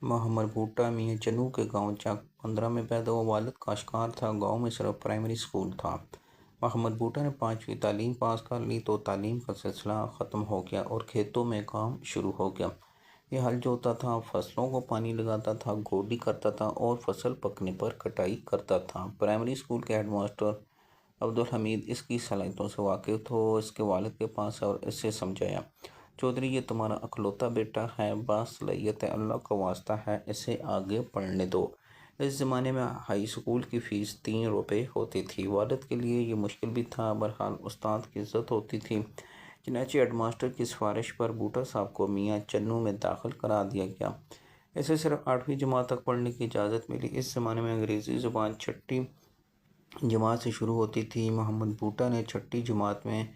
मोहम्मद भुट्टो मियां चन्नू के गांव चक 15 में पैदा हुआ। वालिद काश्तकार था। गांव में सिर्फ प्राइमरी स्कूल था। मोहम्मद भुट्टो ने 5वीं तालीम पास कर ली तो तालीम का सिलसिला ख़त्म हो गया और खेतों में काम शुरू हो गया। ये हल जोतता था, फसलों को पानी लगाता था, गोडी करता था और फसल पकने पर कटाई करता था। प्राइमरी स्कूल के हेडमास्टर अब्दुल हमीद इसकी सलाहियतों से वाकिफ़ थे। इसके वालिद के पास और इससे समझाया, चौधरी ये तुम्हारा अकलौता बेटा है, बासलाहियत है, अल्लाह का वास्ता है, इसे आगे पढ़ने दो। इस ज़माने में हाई स्कूल की फ़ीस 3 रुपये होती थी। वालिद के लिए ये मुश्किल भी था, बहरहाल उस्ताद की इज़्ज़त होती थी। चुनांचे हेडमास्टर की सिफारिश पर भुट्टो साहब को मियां चन्नू में दाखिल करा दिया गया। इसे सिर्फ 8वीं जमात तक पढ़ने की इजाज़त मिली। इस ज़माने में अंग्रेज़ी ज़ुबान 6ठी जमात से शुरू होती थी। मोहम्मद भुट्टो ने 6ठी जमात में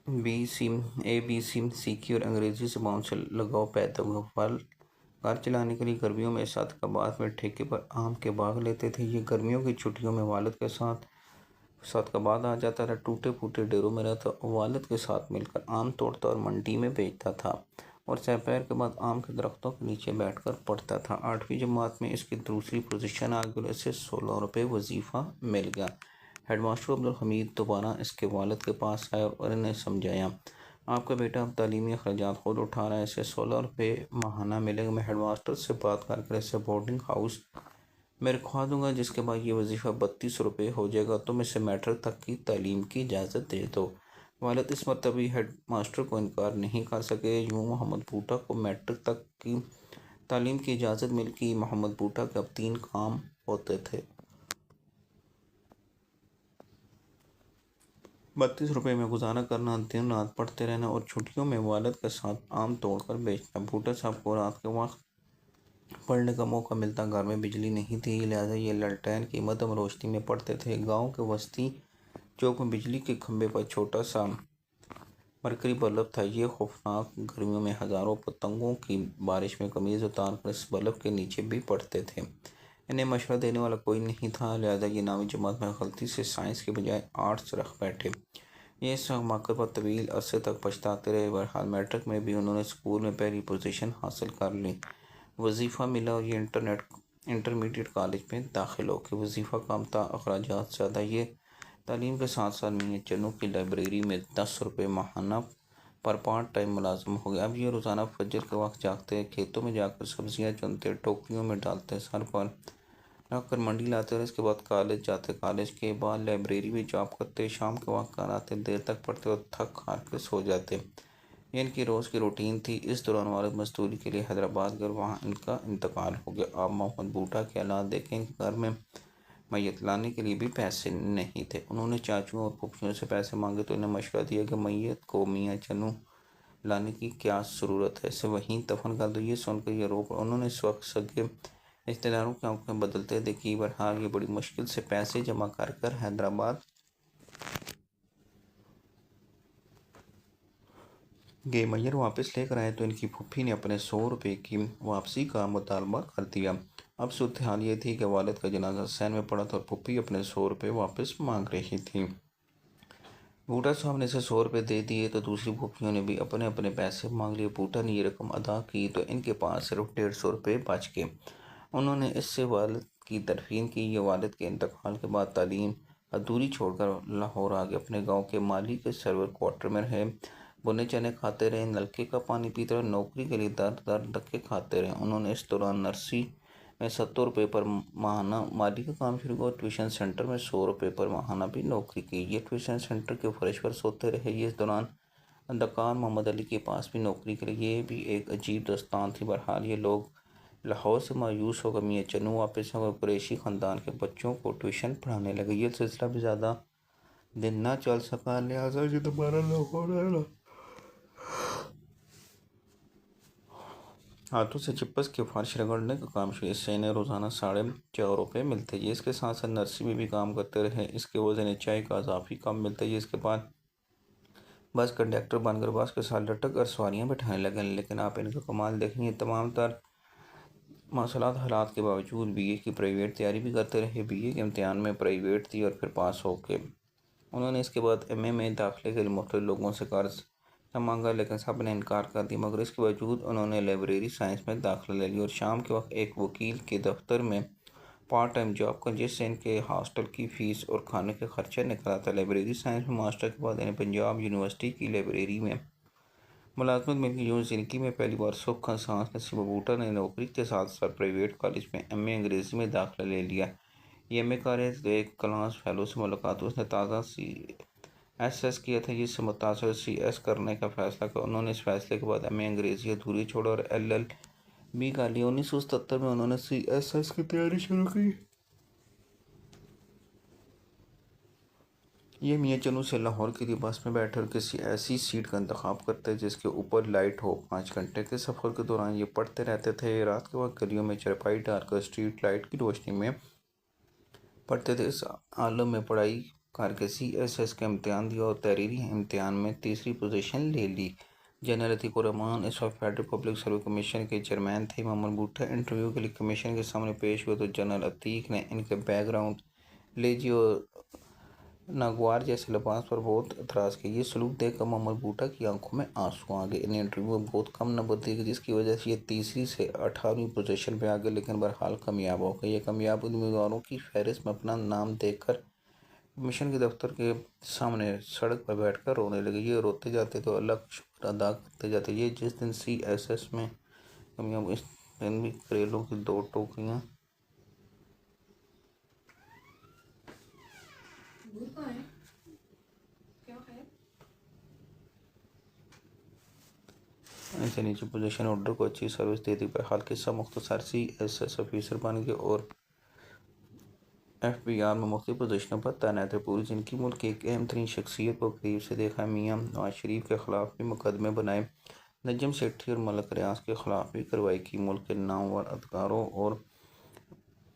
ABC सीखी और अंग्रेज़ी ज़ुबान से लगाव पैदा हुआ। फल घर चलाने के लिए गर्मियों में सादकाबाद में ठेके पर आम के बाग लेते थे। ये गर्मियों की छुट्टियों में वालिद के साथ सादकाबाद आ जाता था। टूटे फूटे डेरों में रहता और वालिद के साथ मिलकर आम तोड़ता और मंडी में बेचता था और दोपहर के बाद आम के दरख्तों के नीचे बैठकर पढ़ता था। 8वीं जमात में इसकी दूसरी पोजीशन आ गई। इसे 16 रुपये वजीफ़ा मिल गया। हेडमास्टर अब्दुल हमीद दोबारा इसके वालिद के पास आए और इन्हें समझाया, आपका बेटा अब तालीमी अखराजात खुद उठा रहा है, इसे 16 रुपये माहाना मिलेगा। मैं हेडमास्टर से बात करके इसे बोर्डिंग हाउस में रखवा दूंगा, जिसके बाद ये वजीफ़ा 32 रुपये हो जाएगा। तुम इसे मैट्रिक तक की तालीम की इजाज़त दे दो। वालिद इस मरतबा हेड मास्टर को इनकार नहीं कर सके। यूँ मोहम्मद भुट्टो को मैट्रिक तक की तालीम की इजाज़त मिल गई। मोहम्मद भुट्टो के अब 3 काम होते थे। 32 रुपये में गुजारा करना, दिन रात पढ़ते रहना और छुट्टियों में वालिद के साथ आम तोड़कर बेचना। भुट्टो साहब को रात के वक्त पढ़ने का मौका मिलता। घर में बिजली नहीं थी, लिहाजा ये लालटेन की मध्यम रोशनी में पढ़ते थे। गांव के वस्ती चौक में बिजली के खंभे पर छोटा सा मरकरी बल्ब था। ये खौफनाक गर्मियों में हज़ारों पतंगों की बारिश में कमीज़ उतार कर इस बल्ब के नीचे भी पढ़ते थे। इन्हें मशवरा देने वाला कोई नहीं था, लिहाजा ये 9वीं जमात में गलती से साइंस के बजाय आर्ट्स रख बैठे। ये इस मौके पर तवील अरसे तक पछताते रहे। बहरहाल मैट्रिक में भी उन्होंने स्कूल में पहली पोजीशन हासिल कर ली। वजीफ़ा मिला और ये इंटरमीडिएट कॉलेज में दाखिल हो गए। वजीफ़ा कम था, अखराजात ज़्यादा। ये तालीम के साथ साथ मियां चन्नू की लाइब्रेरी में 10 रुपये माहाना पर पार्ट टाइम मुलाजिम हो गया। अब ये रोज़ाना फजर के वक्त जागते, खेतों में जाकर सब्जियां चुनते, टोकरियों में डालते, सर पर रख कर मंडी लाते और इसके बाद कॉलेज जाते। कॉलेज के बाद लाइब्रेरी में जॉब करते, शाम के वक्त घर आते, देर तक पढ़ते और थक हार के सो जाते। ये इनकी रोज़ की रूटीन थी। इस दौरान वालिद मजदूरी के लिए हैदराबाद गए, वहाँ इनका इंतकाल हो गया। आप मोहम्मद भुट्टो के हालात देखें। घर में मैयत लाने के लिए भी पैसे नहीं थे। उन्होंने चाचुओं और फूफियों से पैसे मांगे तो इन्हें मशवरा दिया कि मैयत को मियां चन्नू लाने की क्या ज़रूरत है, इसे वहीं दफन कर दो। ये सुनकर ये रो पड़ा। उन्होंने इस वक्त सगे रिश्तेदारों की आंखें बदलते देखी। बहरहाल ये बड़ी मुश्किल से पैसे जमा कर हैदराबाद गए। मैयर वापस लेकर आए तो इनकी फूफी ने अपने 100 रुपये की वापसी का मुतालबा कर दिया। अब सूरत हाल ये थी कि वालिद का जनाजा सैन में पड़ा था और फूफी अपने 100 रुपये वापस मांग रही थी। भुट्टो साहब ने इसे 100 रुपये दे दिए तो दूसरी फूफियों ने भी अपने अपने पैसे मांग लिए। भुट्टो ने ये रकम अदा की तो इनके पास सिर्फ 150 रुपये बच गए। उन्होंने इससे वालिद की तरफीन की। ये वालिद के इंतकाल के बाद तालीम अधूरी छोड़कर लाहौर आ गए। अपने गाँव के माली के सर्वर क्वार्टर में रहे, बुने चने खाते रहे, नलके का पानी पीते रहे, नौकरी के लिए दर दर धक्के खाते रहे। उन्होंने इस दौरान नर्सरी में 70 रुपये पर माहाना माली का काम शुरू किया। ट्यूशन सेंटर में 100 रुपये पर माहाना भी नौकरी की। ये ट्यूशन सेंटर के फर्श पर सोते रहे। ये इस दौरान अदाकार मोहम्मद अली के पास भी नौकरी करी। ये भी एक अजीब दास्तान थी। बहरहाल ये लोग लाहौर से मायूस होकर मियां चन्नू वापस होकर कुरैशी ख़ानदान के बच्चों को ट्यूशन पढ़ाने लगे। ये सिलसिला भी ज़्यादा दिन ना चल सका, लिहाजा ये दोबारा लाहौर आया। हाथों से चिपस के फर्श रगड़ने का काम शुरू। इससे इन्हें रोज़ाना 4.5 रुपये मिलते। ये इसके साथ साथ नर्सरी में भी काम करते रहे। इसके वजह चाय का इजाफी कम मिलता है। इसके बाद बस कंडक्टर बनकर बस के साथ लटक कर सवारियाँ बैठाने लगे। लेकिन आप इनका कमाल देखेंगे, तमाम तर मसलात हालात के बावजूद बीए की प्राइवेट तैयारी भी करते रहे। बीए के इम्तिहान में प्राइवेट थी और फिर पास हो गए। उन्होंने इसके बाद एमए में दाखिले के लिए मुख्तलिफ लोगों से कर्ज मांगा, लेकिन सब ने इनकार कर दिया। मगर इसके बावजूद उन्होंने लाइब्रेरी साइंस में दाखिला ले लिया और शाम के वक्त एक वकील के दफ्तर में पार्ट टाइम जॉब कर, जिससे इनके हॉस्टल की फ़ीस और खाने के खर्चे निकल आता। लाइब्रेरी साइंस में मास्टर के बाद इन्हें पंजाब यूनिवर्सिटी की लाइब्रेरी में मुलाजमत मिल गई। ज़िंदगी में पहली बार सुख का सांस नसीब बूटा ने नौकरी के साथ साथ प्राइवेट कॉलेज में MA अंग्रेज़ी में दाखिला ले लिया। ये MA कर रहे थे, एक क्लास फेलो से मुलाकात उसने ताज़ा CSS किया था, जिससे मुतासर CS करने का फैसला किया। उन्होंने इस फैसले के बाद MA अंग्रेज़ी अधूरी छोड़ा और LLB कर लिया। 1977 में उन्होंने CSS की तैयारी शुरू की। ये मियाँ चन्नू से लाहौर के लिए बस में बैठकर किसी ऐसी सीट का इंतखाब करते जिसके ऊपर लाइट हो। 5 घंटे के सफ़र के दौरान ये पढ़ते रहते थे। रात के वक्त गलियों में चारपाई डालकर स्ट्रीट लाइट की रोशनी में पढ़ते थे। इस आलम में पढ़ाई करके CSS का इम्तहान दिया और तहरीरी इम्तहान में तीसरी पोजीशन ले ली। जनरल अतीक रहमान इस वक्त फेडरल पब्लिक सर्विस कमीशन के चेयरमैन थे। मोहम्मद भुट्टो इंटरव्यू के लिए कमीशन के सामने पेश हुए तो जनरल अतीक ने इनके बैकग्राउंड, लेजी और नागवार जैसे लिबास पर बहुत एतराज़ किया। ये सलूक देखकर मोहम्मद भुट्टो की आंखों में आंसू आ गए। इन्हें इंटरव्यू में बहुत कम नंबर दिए गए, जिसकी वजह से ये तीसरी से 18वीं पोजीशन पर आ गए, लेकिन बहरहाल कामयाब हो गए। ये कामयाब उम्मीदवारों की फहरिस्त में अपना नाम देखकर कमीशन के दफ्तर के सामने सड़क पर बैठकर रोने लगे। ये रोते जाते तो अल्लाह का शुक्र अदा करते जाते। ये जिस दिन CSS में कामयाब, इस दिन भी करेलों की 2 टोकरियाँ ऐसे नीचे पोजीशन ऑर्डर को अच्छी सर्विस दे दी। बहरहाल किस्सा मुख्तसर, CSS ऑफिसर बन गए और FBR में मुख्तलिफ पोजीशनों पर तैनात है। पूरी ज़िंदगी मुल्क की एक अहम तरीन शख्सियत को करीब से देखा। मियाँ नवाज शरीफ के ख़िलाफ़ भी मुकदमे बनाए, नजम सेठी और मलक रियाज के ख़िलाफ़ भी कार्रवाई की। मुल्क के नामवर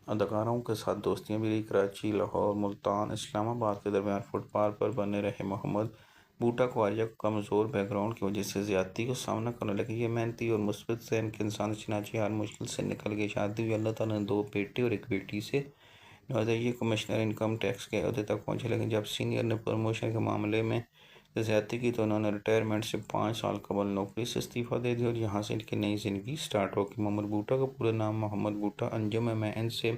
अदाकारों के साथ दोस्तियाँ भी रही। कराची, लाहौर, मुल्तान, इस्लामाबाद के दरमियान फुटपाथ पर बने रहे। मोहम्मद भुट्टो को वालिया कमज़ोर बैकग्राउंड की वजह से ज़्यादती का सामना करना, लेकिन ये मेहनती और मुस्बत ज़हन के इंसान चनाचे हर मुश्किल से निकल गए। शादी हुई, अल्लाह ताला ने 2 बेटे और 1 बेटी से नवाजा। ये कमिश्नर इनकम टैक्स के अहदे तक पहुँचे, लेकिन जब सीनियर ने प्रमोशन के मामले में ज़्यादती की तो उन्होंने रिटायरमेंट से 5 साल कबल नौकरी से इस्तीफ़ा दे दिया और यहाँ से इनकी नई ज़िंदगी स्टार्ट होगी। मोहम्मद भुट्टो का पूरा नाम मोहम्मद भुट्टो अंजुम है। मैं इनसे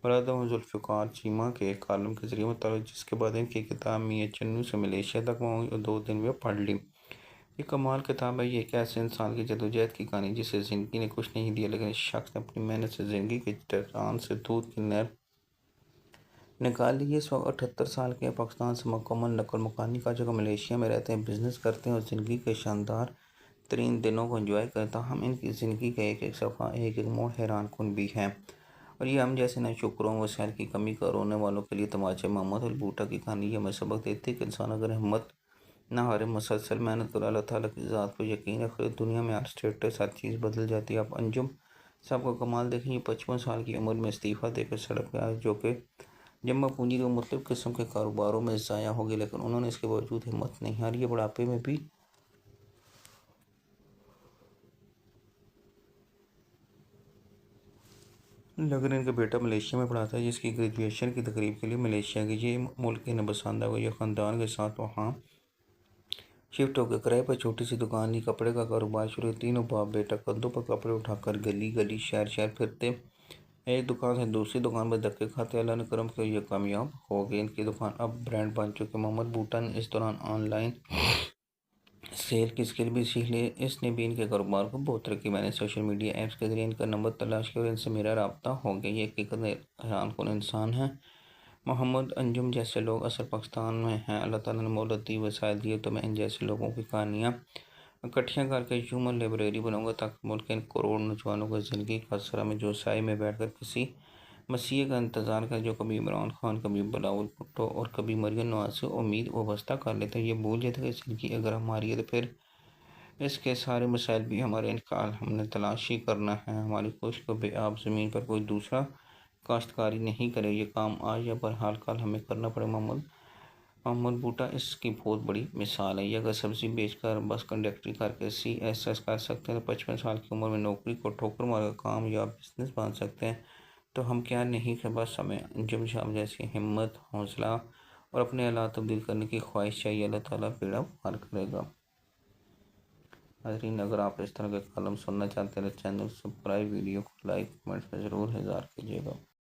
बरादर हूँ जुल्फ़िकार चीमा के एक कॉलम के ज़रिए मुताल्लिक़, जिसके बाद इनकी किताब मियाँ चन्नू से मलेशिया तक पहुँची और 2 दिन में पढ़ ली। ये कमाल किताब है। ये एक ऐसे इंसान की जदोजहद की कहानी जिसे ज़िंदगी ने कुछ नहीं दिया, लेकिन इस शख्स ने अपनी मेहनत से ज़िंदगी के चट्टान से दूध की नहर निकाल ली। इस वक्त 78 साल के पाकिस्तान से मुकम्मल नकल मकानी का जगह मलेशिया में रहते हैं, बिज़नेस करते हैं और ज़िंदगी के शानदार तरीन दिनों को एंजॉय करता। हम इनकी ज़िंदगी का एक एक सफ़ा, एक एक मोड़ हैरान कुन भी है और ये हम जैसे नाशुकरों वसैल की कमी का रोने वालों के लिए तमाचे। मोहम्मद भुट्टो की कहानी ये हमें सबक देती है कि इंसान अगर हिम्मत ना हारे, मुसलसल मेहनत और अल्लाह ताला की ज़ात पर यकीन रखे, दुनिया में हर स्टेटस हर चीज़ बदल जाती है। आप अंजुम साहब का कमाल देखें। 55 साल की उम्र में इस्तीफ़ा देकर सड़क पर आए, जो कि जमा पूंजी के मुख्तलिफ किस्म के कारोबारों में ज़ाया हो गई, लेकिन उन्होंने इसके बावजूद हिम्मत नहीं हारी। है बुढ़ापे में भी लेकिन इनका बेटा मलेशिया में पढ़ा था, जिसकी ग्रेजुएशन की तकरीब के लिए मलेशिया गई। ये मुल्क इन्हें पसंद आ गया। ख़ानदान के साथ वहाँ शिफ्ट होकर किराए पर छोटी सी दुकान ली, कपड़े का कारोबार शुरू। तीनों बाप बेटा कंधों पर कपड़े उठाकर गली गली शहर शहर फिरते, एक दुकान से दूसरी दुकान पर धक्के खाते। अल्लाह ने करम किया, ये कामयाब हो गई। इनकी दुकान अब ब्रांड बन चुकी। मोहम्मद भुट्टो ने इस दौरान ऑनलाइन सेल की स्किल भी सीख ली। इसने भी इनके कारोबार को बहुत तरक्की। मैंने सोशल मीडिया ऐप्स के ज़रिए इनका नंबर तलाश किया और इनसे मेरा रब्ता हो गया। ये हकीकत हैरान कुन इंसान है। मोहम्मद अंजुम जैसे लोग असल पाकिस्तान में हैं। अल्लाह ताला ने मोहलत दी, वसाइल दिए, तो मैं इन जैसे लोगों की कहानियाँ इकट्ठियाँ करके ह्यूमन लाइब्रेरी बनाऊँगा, ताकि मुल्क के इन करोड़ नौजवानों को ज़िंदगी का असरा में जो साए में बैठकर किसी मसीह का इंतज़ार कर, जो कभी इमरान खान, कभी बिलावल भुट्टो और कभी मरियम नवाज से उम्मीद वाबस्ता कर लेते हैं। ये भूल जाते हैं कि ज़िंदगी अगर हमारी है तो फिर इसके सारे मसाइल भी हमारे इनकाल हमने तलाशी करना है। हमारी कोशिश को बेआब ज़मीन पर कोई दूसरा काश्तकारी नहीं करे। ये काम आज या बहरहाल कल हमें करना पड़े। मोहम्मद भुट्टो इसकी बहुत बड़ी मिसाल है। ये अगर सब्ज़ी बेचकर बस कंडक्टरी करके CSS कर सकते हैं तो 55 साल की उम्र में नौकरी को ठोकर मार काम या बिजनेस बना सकते हैं, तो हम क्या नहीं। कि बस हमें अंजुम साहब जैसी हिम्मत, हौसला और अपने हालात तब्दील करने की ख्वाहिश चाहिए। अल्लाह ताला बेड़ा पार करेगा। नाज़रीन, अगर आप इस तरह के कॉलम सुनना चाहते हैं तो चैनल सब्सक्राइब, वीडियो को लाइक कमेंट्स में ज़रूर इज़हार कीजिएगा।